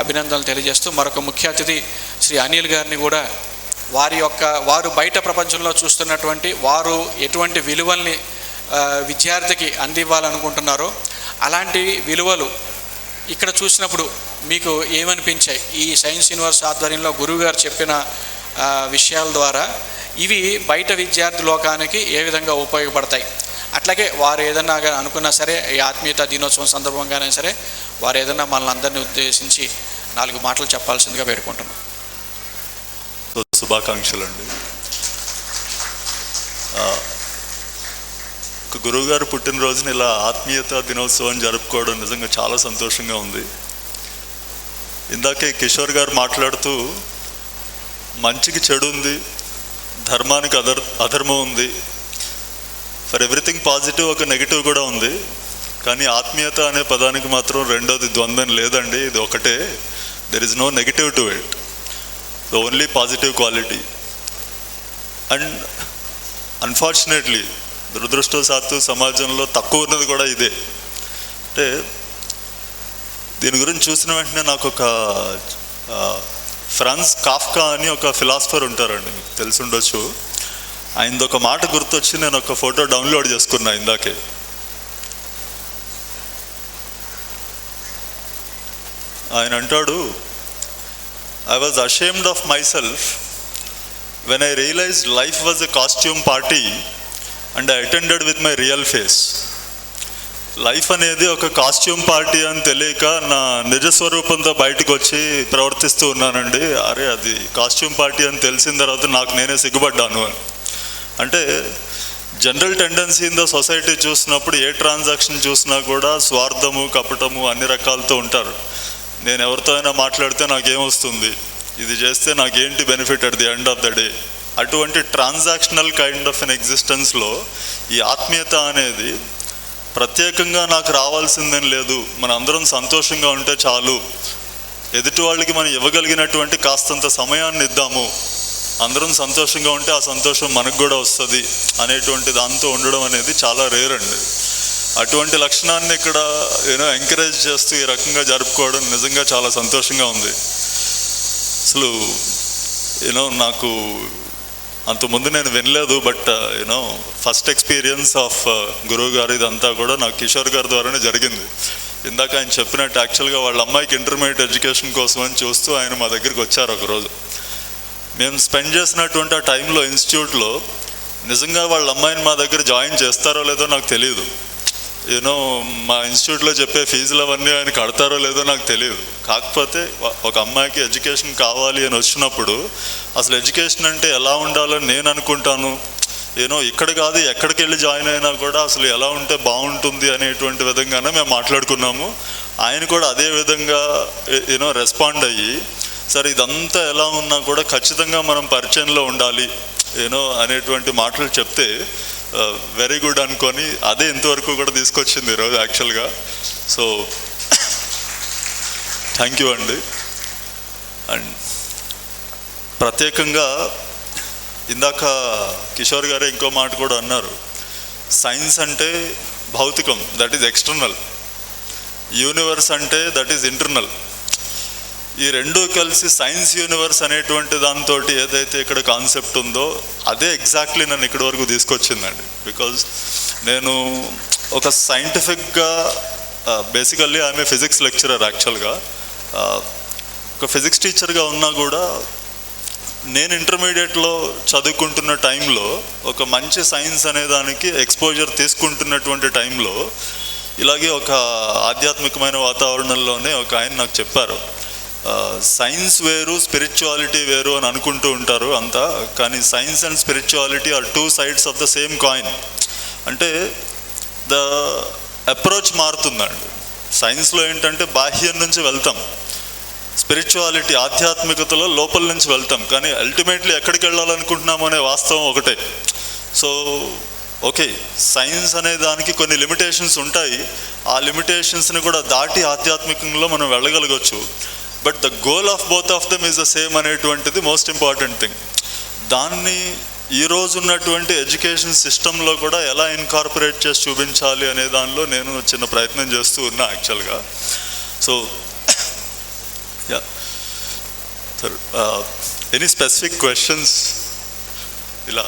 అభినందనలు తెలియజేస్తూ మరొక ముఖ్య అతిథి శ్రీ అనిల్ గారిని కూడా వారు బయట ప్రపంచంలో చూస్తున్నటువంటి వారు ఎటువంటి విలువల్ని విద్యార్థికి అందివ్వాలనుకుంటున్నారో అలాంటి విలువలు ఇక్కడ చూసినప్పుడు మీకు ఏమనిపించాయి? ఈ సైన్స్ యూనివర్స్ ఆధ్వర్యంలో గురువుగారు చెప్పిన విషయాల ద్వారా ఇవి బయట విద్యార్థి లోకానికి ఏ విధంగా ఉపయోగపడతాయి? అట్లాగే వారు ఏదన్నా అనుకున్నా సరే, ఈ ఆత్మీయత దినోత్సవం సందర్భంగానే సరే వారు ఏదన్నా మనల్ని అందరినీ ఉద్దేశించి 4 మాటలు చెప్పాల్సిందిగా వేడుకుంటున్నాం. శుభాకాంక్షలు అండి. గురువుగారు పుట్టినరోజున ఇలా ఆత్మీయత దినోత్సవం జరుపుకోవడం నిజంగా చాలా సంతోషంగా ఉంది. ఇందాకే కిషోర్ గారు మాట్లాడుతూ మంచికి చెడు ఉంది, ధర్మానికి అధర్మం ఉంది, ఫర్ ఎవ్రీథింగ్ పాజిటివ్ ఒక నెగిటివ్ కూడా ఉంది. కానీ ఆత్మీయత అనే పదానికి మాత్రం రెండోది ద్వంద్వం లేదండి, ఇది ఒకటే. There is no negative to it, the only positive quality. And unfortunately దురదృష్టవశాత్తు సమాజంలో తక్కువ ఉన్నది కూడా ఇదే. అంటే దీని గురించి చూసిన వెంటనే నాకు ఒక ఫ్రాన్స్ కాఫ్కా అని ఒక ఫిలాసఫర్ ఉంటారండి, మీకు తెలిసి ఉండొచ్చు. ఆయనది ఒక మాట గుర్తొచ్చి నేను ఒక ఫోటో డౌన్లోడ్ చేసుకున్నా ఇందాకే. ఆయన అంటాడు, I was ashamed of myself when I realised life was a costume party and I attended with my real face. Life అనేది ఒక కాస్ట్యూమ్ పార్టీ అని తెలియక నా నిజస్వరూపంతో బయటకు వచ్చి ప్రవర్తిస్తూ ఉన్నానండి. అరే అది కాస్ట్యూమ్ పార్టీ అని తెలిసిన తర్వాత నాకు నేనే సిగ్గుపడ్డాను అని. అంటే general tendency in the society చూసినప్పుడు ఏ ట్రాన్సాక్షన్ చూసినా కూడా స్వార్థము, కపటము అన్ని రకాలతో ఉంటారు. నేను ఎవరితో అయినా మాట్లాడితే నాకేమొస్తుంది, ఇది చేస్తే నాకేంటి benefit at the end of the day, అటువంటి ట్రాన్సాక్షనల్ కైండ్ ఆఫ్ ఎన్ ఎగ్జిస్టెన్స్లో ఈ ఆత్మీయత అనేది ప్రత్యేకంగా నాకు రావాల్సిందేం లేదు. మన అందరం సంతోషంగా ఉంటే చాలు, ఎదుటి వాళ్ళకి మనం ఇవ్వగలిగినటువంటి కాస్తంత సమయాన్ని ఇద్దాము, అందరం సంతోషంగా ఉంటే ఆ సంతోషం మనకు కూడా వస్తుంది అనేటువంటి దాంతో ఉండడం అనేది చాలా రేర్ అండి. అటువంటి లక్షణాన్ని ఇక్కడ ఎంకరేజ్ చేస్తూ ఈ రకంగా జరుపుకోవడం నిజంగా చాలా సంతోషంగా ఉంది. అసలు నాకు అంతకుముందు నేను వినలేదు, బట్ ఫస్ట్ ఎక్స్పీరియన్స్ ఆఫ్ గురువు గారు ఇదంతా కూడా నాకు కిషోర్ గారి ద్వారానే జరిగింది. ఇందాక ఆయన చెప్పినట్టు యాక్చువల్గా వాళ్ళ అమ్మాయికి ఇంటర్మీడియట్ ఎడ్యుకేషన్ కోసం అని చూస్తూ ఆయన మా దగ్గరికి వచ్చారు ఒకరోజు. మేము స్పెండ్ చేసినటువంటి ఆ టైంలో ఇన్స్టిట్యూట్లో నిజంగా వాళ్ళ అమ్మాయిని మా దగ్గర జాయిన్ చేస్తారో లేదో నాకు తెలియదు. మా ఇన్స్టిట్యూట్లో చెప్పే ఫీజులు అవన్నీ ఆయన కడతారో లేదో నాకు తెలియదు. కాకపోతే ఒక అమ్మాయికి ఎడ్యుకేషన్ కావాలి అని వచ్చినప్పుడు అసలు ఎడ్యుకేషన్ అంటే ఎలా ఉండాలని నేను అనుకుంటాను. ఇక్కడ కాదు ఎక్కడికి వెళ్ళి జాయిన్ అయినా కూడా అసలు ఎలా ఉంటే బాగుంటుంది అనేటువంటి విధంగానే మేము మాట్లాడుకున్నాము. ఆయన కూడా అదే విధంగా రెస్పాండ్ అయ్యి, సరే ఇదంతా ఎలా ఉన్నా కూడా ఖచ్చితంగా మనం పరిచయంలో ఉండాలి అనేటువంటి మాటలు చెప్తే వెరీ గుడ్ అనుకొని అదే ఇంతవరకు కూడా తీసుకొచ్చింది ఈరోజు యాక్చువల్గా. సో థ్యాంక్ యూ అండి. అండ్ ప్రత్యేకంగా ఇందాక కిషోర్ గారే ఇంకో మాట కూడా అన్నారు, సైన్స్ అంటే భౌతికం, దట్ ఈజ్ ఎక్స్టర్నల్, యూనివర్స్ అంటే దట్ ఈజ్ ఇంటర్నల్. ఈ రెండూ కలిసి సైన్స్ యూనివర్స్ అనేటువంటి దాంతో ఏదైతే ఇక్కడ కాన్సెప్ట్ ఉందో అదే ఎగ్జాక్ట్లీ నన్ను ఇక్కడి వరకు తీసుకొచ్చిందండి. బికాజ్ నేను ఒక సైంటిఫిక్గా బేసికల్లీ ఆమె ఫిజిక్స్ లెక్చరర్. యాక్చువల్గా ఒక ఫిజిక్స్ టీచర్గా ఉన్నా కూడా నేను ఇంటర్మీడియట్లో చదువుకుంటున్న టైంలో ఒక మంచి సైన్స్ అనే దానికి ఎక్స్పోజర్ తీసుకుంటున్నటువంటి టైంలో ఇలాగే ఒక ఆధ్యాత్మికమైన వాతావరణంలోనే ఒక ఆయన నాకు చెప్పారు, సైన్స్ వేరు స్పిరిచువాలిటీ వేరు అని అనుకుంటూ ఉంటారు అంతా, కానీ science and spirituality are two sides of the same coin. అంటే ద అప్రోచ్ మారుతుందండి. సైన్స్లో ఏంటంటే బాహ్యం నుంచి వెళ్తాం, స్పిరిచువాలిటీ ఆధ్యాత్మికతలో లోపల నుంచి వెళ్తాం, కానీ అల్టిమేట్లీ ఎక్కడికి వెళ్ళాలనుకుంటున్నాము అనే వాస్తవం ఒకటే. సో ఓకే, సైన్స్ అనే దానికి కొన్ని లిమిటేషన్స్ ఉంటాయి, ఆ లిమిటేషన్స్ని కూడా దాటి ఆధ్యాత్మికంలో మనం వెళ్ళగలగచ్చు. But the goal of both of them is the same అనేటువంటిది మోస్ట్ ఇంపార్టెంట్ థింగ్. దాన్ని ఈరోజు ఉన్నటువంటి ఎడ్యుకేషన్ సిస్టంలో కూడా ఎలా ఇన్కార్పొరేట్ చేసి చూపించాలి అనే దానిలో నేను చిన్న ప్రయత్నం చేస్తూ ఉన్నా యాక్చువల్గా. So Yeah. Sir, any specific questions? ఇలా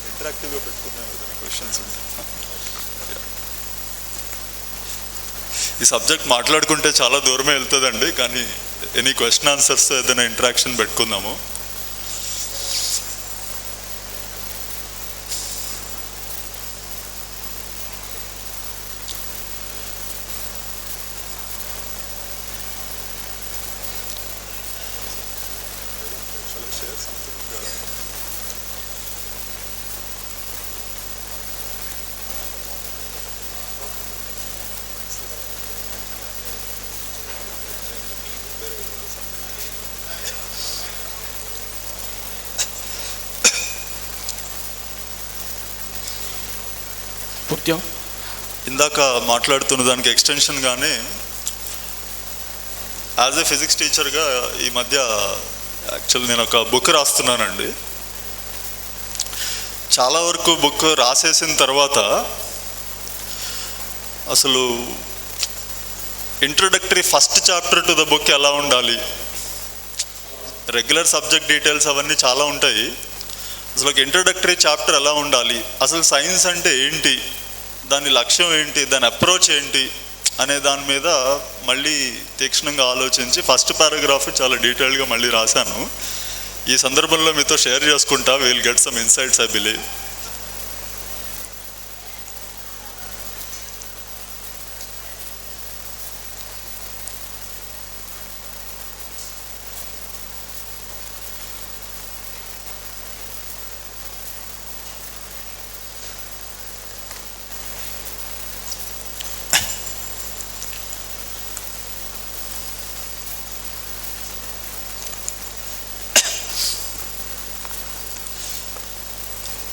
ఇంటరాక్టివ్గా పెట్టుకున్నాం ఏదైనా క్వశ్చన్స్ ఉంటాయి. ఈ సబ్జెక్ట్ మాట్లాడుకుంటే చాలా దూరమే వెళ్తుందండి, కానీ ఎనీ క్వశ్చన్ ఆన్సర్స్ ఏదైనా ఇంటరాక్షన్ పెట్టుకుందాము. పూర్త్యం ఇందాక మాట్లాడుతున్న దానికి ఎక్స్టెన్షన్గానే యాజ్ ఏ ఫిజిక్స్ టీచర్గా ఈ మధ్య యాక్చువల్ నేను ఒక బుక్ రాస్తున్నానండి. చాలా వరకు బుక్ రాసేసిన తర్వాత అసలు introductory first chapter to the book ఎలా ఉండాలి, రెగ్యులర్ సబ్జెక్ట్ డీటెయిల్స్ అవన్నీ చాలా ఉంటాయి. అసలు ఒక ఇంట్రొడక్టరీ చాప్టర్ ఎలా ఉండాలి, అసలు సైన్స్ అంటే ఏంటి, దాని లక్ష్యం ఏంటి, దాని అప్రోచ్ ఏంటి అనే దాని మీద మళ్ళీ తీక్షణంగా ఆలోచించి ఫస్ట్ పారాగ్రాఫ్ చాలా డీటెయిల్గా మళ్ళీ రాశాను. ఈ సందర్భంలో మీతో షేర్ చేసుకుంటా. Will get some insights I believe.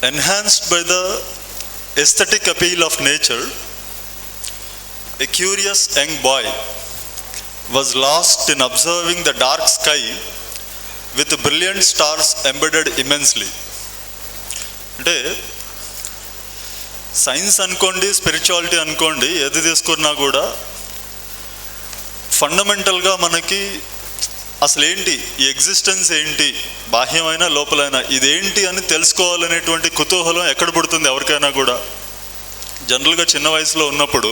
Enhanced by the aesthetic appeal of nature, a curious young boy was lost in observing the dark sky with brilliant stars embedded immensely. అంటే science అనుకోండి, spirituality అనుకోండి, ఏది తీసుకున్నా కూడా ఫండమెంటల్గా మనకి అసలు ఏంటి, ఈ ఎగ్జిస్టెన్స్ ఏంటి, బాహ్యమైన లోపలైనా ఇదేంటి అని తెలుసుకోవాలనేటువంటి కుతూహలం ఎక్కడ పుడుతుంది ఎవరికైనా కూడా. జనరల్గా చిన్న వయసులో ఉన్నప్పుడు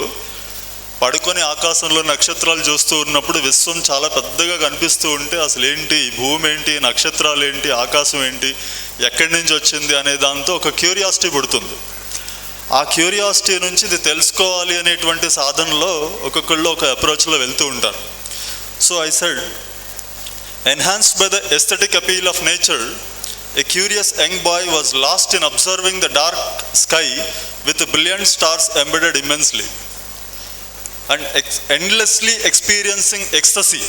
పడుకొని ఆకాశంలో నక్షత్రాలు చూస్తూ ఉన్నప్పుడు విశ్వం చాలా పెద్దగా కనిపిస్తూ ఉంటే అసలు ఏంటి, భూమి ఏంటి, నక్షత్రాలు ఏంటి, ఆకాశం ఏంటి, ఎక్కడి నుంచి వచ్చింది అనే దాంతో ఒక క్యూరియాసిటీ పుడుతుంది. ఆ క్యూరియాసిటీ నుంచి ఇది తెలుసుకోవాలి అనేటువంటి సాధనలో ఒక్కొక్కళ్ళు ఒక అప్రోచ్లో వెళ్తూ ఉంటారు. So I said, enhanced by the aesthetic appeal of nature, a curious young boy was lost in observing the dark sky with brilliant stars embedded immensely and endlessly experiencing ecstasy.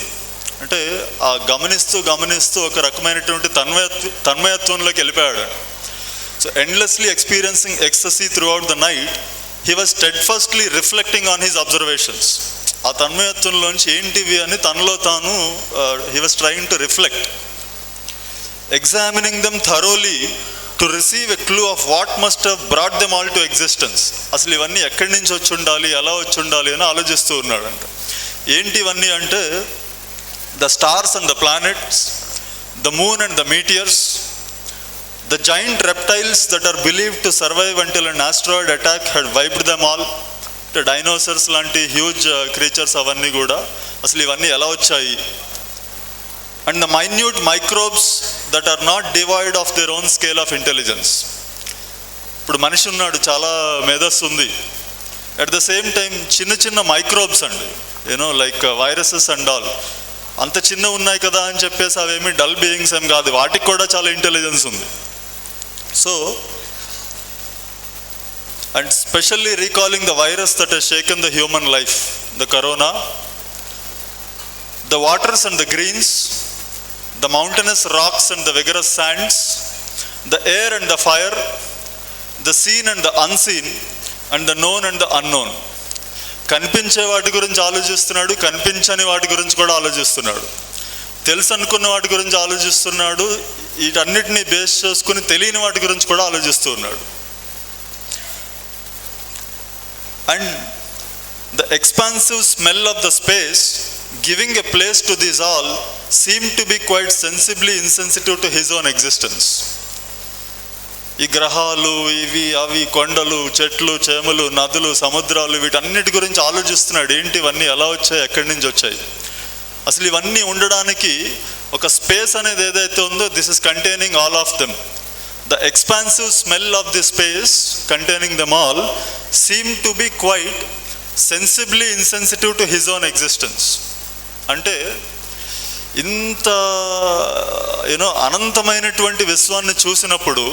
అంటే ఆ గమనిస్తూ గమనిస్తూ ఒక రకమైనటువంటి తన్మయత్వంలోకి వెళ్ళిపోయాడు. So endlessly experiencing ecstasy throughout the night, he was steadfastly reflecting on his observations. ఆ తన్మయత్వంలోంచి ఏంటివి అని తనలో తాను he was trying to reflect, examining them thoroughly to receive a clue of what must have brought them all to existence. అసలు ఇవన్నీ ఎక్కడి నుంచి వచ్చి ఉండాలి, ఎలా వచ్చి ఉండాలి అని ఆలోచిస్తూ ఉన్నాడంట. ఏంటి ఇవన్నీ అంటే the stars and the planets, the moon and the meteors, the giant reptiles that are believed to survive until an asteroid attack had wiped them all. Dinosaurs లాంటి హ్యూజ్ క్రీచర్స్ అవన్నీ కూడా అసలు ఇవన్నీ ఎలా వచ్చాయి. And the minute microbes that are not devoid of their own scale of intelligence. ఇప్పుడు మనిషి ఉన్నాడు, చాలా మేధస్సు ఉంది. అట్ ద సేమ్ టైం చిన్న చిన్న మైక్రోబ్స్ అండి, లైక్ వైరసెస్ అండ్ ఆల్, అంత చిన్న ఉన్నాయి కదా అని చెప్పేసి అవేమి డల్ బీయింగ్స్ ఏం కాదు, వాటికి కూడా చాలా ఇంటెలిజెన్స్ ఉంది. So and especially recalling the virus that has shaken the human life, the corona, the waters and the greens, the mountainous rocks and the vigorous sands, the air and the fire, the seen and the unseen, and the known and the unknown. కనిపించే వాటి గురించి ఆలోచిస్తున్నాడు, కనిపించని వాటి గురించి కూడా ఆలోచిస్తున్నాడు, తెలుసు అనుకున్న వాటి గురించి ఆలోచిస్తున్నాడు, వీటన్నిటిని బేస్ చేసుకుని తెలియని వాటి గురించి కూడా ఆలోచిస్తూ ఉన్నాడు. And The expansive smell of the space, giving a place to these all, seemed to be quite sensibly insensitive to his own existence. ఈ గ్రహాలు, ఇవి అవి, కొండలు, చెట్లు, చేమలు, నదులు, సముద్రాలు, వీటన్నిటి గురించి ఆలోచిస్తున్నాడు. ఏంటి ఇవన్నీ ఎలా వచ్చాయి, ఎక్కడి నుంచి వచ్చాయి, అసలు ఇవన్నీ ఉండడానికి ఒక స్పేస్ అనేది ఏదైతే ఉందో, this is containing all of them. The expansive smell of the space containing them all seemed to be quite sensibly insensitive to his own existence. అంటే ఇంత అనంతమైనటువంటి విశ్వాన్ని చూసినప్పుడు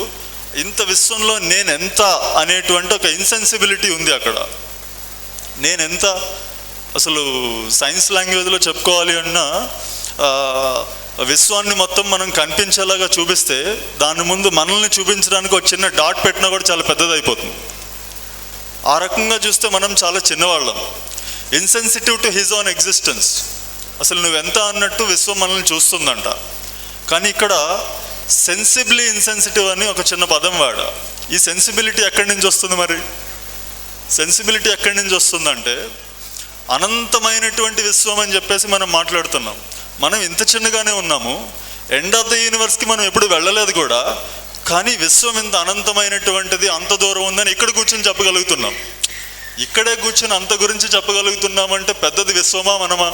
ఇంత విశ్వంలో నేనెంత అనేటువంటి ఒక ఇన్సెన్సిబిలిటీ ఉంది అక్కడ. నేనెంత, అసలు సైన్స్ లాంగ్వేజ్లో చెప్పుకోవాలి అన్నా, విశ్వాన్ని మొత్తం మనం కనిపించేలాగా చూపిస్తే దాని ముందు మనల్ని చూపించడానికి ఒక చిన్న డాట్ పెట్టినా కూడా చాలా పెద్దదైపోతుంది. ఆ రకంగా చూస్తే మనం చాలా చిన్నవాళ్ళం. Insensitive to his own existence, అసలు నువ్వెంత అన్నట్టు విశ్వం మనల్ని చూస్తుందంట. కానీ ఇక్కడ సెన్సిబ్లీ ఇన్సెన్సిటివ్ అని ఒక చిన్న పదం వాడా. ఈ సెన్సిబిలిటీ ఎక్కడి నుంచి వస్తుంది? మరి సెన్సిబిలిటీ ఎక్కడి నుంచి వస్తుందంటే, అనంతమైనటువంటి విశ్వం అని చెప్పేసి మనం మాట్లాడుతున్నాం. మనం ఇంత చిన్నగానే ఉన్నాము, ఎండ్ ఆఫ్ ద యూనివర్స్కి మనం ఎప్పుడు వెళ్ళలేదు కూడా, కానీ విశ్వం ఇంత అనంతమైనటువంటిది, అంత దూరం ఉందని ఇక్కడ కూర్చొని చెప్పగలుగుతున్నాం. ఇక్కడే కూర్చొని అంత గురించి చెప్పగలుగుతున్నామంటే పెద్దది విశ్వమా మనమా?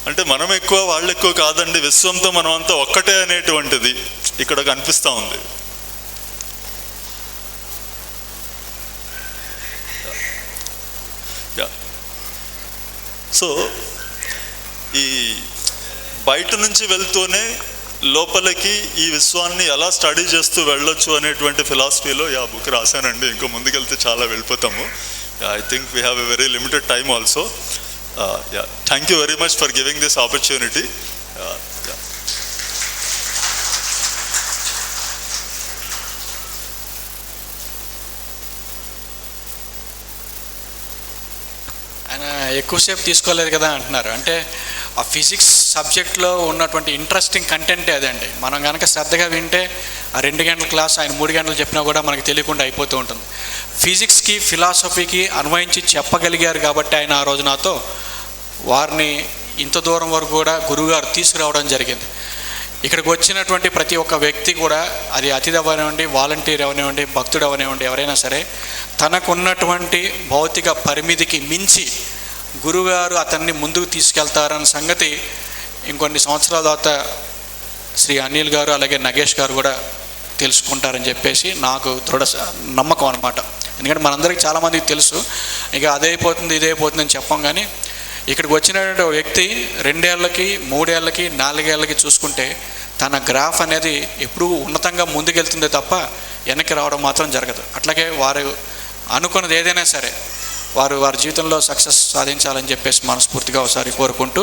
అంటే మనం ఎక్కువ వాళ్ళు ఎక్కువ కాదండి, విశ్వంతో మనం అంతా ఒక్కటే అనేటువంటిది ఇక్కడ కనిపిస్తూ ఉంది. సో ఈ బయట నుంచి వెళ్తూనే లోపలికి ఈ విశ్వాన్ని ఎలా స్టడీ చేస్తూ వెళ్ళొచ్చు అనేటువంటి ఫిలాసఫీలో బుక్ రాశానండి. ఇంకో ముందుకెళ్తే చాలా వెళ్ళిపోతాము. I think we have a very limited time also. Thank you very much for giving this opportunity. ఆయన ఎక్కువసేపు తీసుకోలేదు కదా అంటున్నారు. అంటే ఆ ఫిజిక్స్ సబ్జెక్ట్లో ఉన్నటువంటి ఇంట్రెస్టింగ్ కంటెంటే అదండి. మనం కనుక శ్రద్ధగా వింటే ఆ 2 గంటల క్లాస్ ఆయన 3 గంటలు చెప్పినా కూడా మనకు తెలియకుండా అయిపోతూ ఉంటుంది. ఫిజిక్స్కి ఫిలాసఫీకి అన్వయించి చెప్పగలిగారు కాబట్టి ఆయన ఆ రోజు నాతో వారిని ఇంత దూరం వరకు కూడా గురువుగారు తీసుకురావడం జరిగింది. ఇక్కడికి వచ్చినటువంటి ప్రతి ఒక్క వ్యక్తి కూడా, అది అతిథి అవనివ్వండి, వాలంటీర్ అవనివ్వండి, భక్తుడు అవనివ్వండి, ఎవరైనా సరే తనకున్నటువంటి భౌతిక పరిమితికి మించి గురువుగారు అతన్ని ముందుకు తీసుకెళ్తారన్న సంగతి ఇంకొన్ని సంవత్సరాల తర్వాత శ్రీ అనిల్ గారు అలాగే నగేష్ గారు కూడా తెలుసుకుంటారని చెప్పేసి నాకు దృఢ నమ్మకం అనమాట. ఎందుకంటే మనందరికీ చాలామందికి తెలుసు, ఇక అదైపోతుంది ఇదైపోతుంది అని చెప్పం. కానీ ఇక్కడికి వచ్చినటువంటి వ్యక్తి 2 ఏళ్ళకి 3 ఏళ్ళకి 4 ఏళ్ళకి చూసుకుంటే తన గ్రాఫ్ అనేది ఎప్పుడూ ఉన్నతంగా ముందుకెళ్తుందే తప్ప వెనక్కి రావడం మాత్రం జరగదు. అట్లాగే వారు అనుకున్నది ఏదైనా సరే వారి జీవితంలో సక్సెస్ సాధించాలని చెప్పేసి మనస్ఫూర్తిగా ఒకసారి కోరుకుంటూ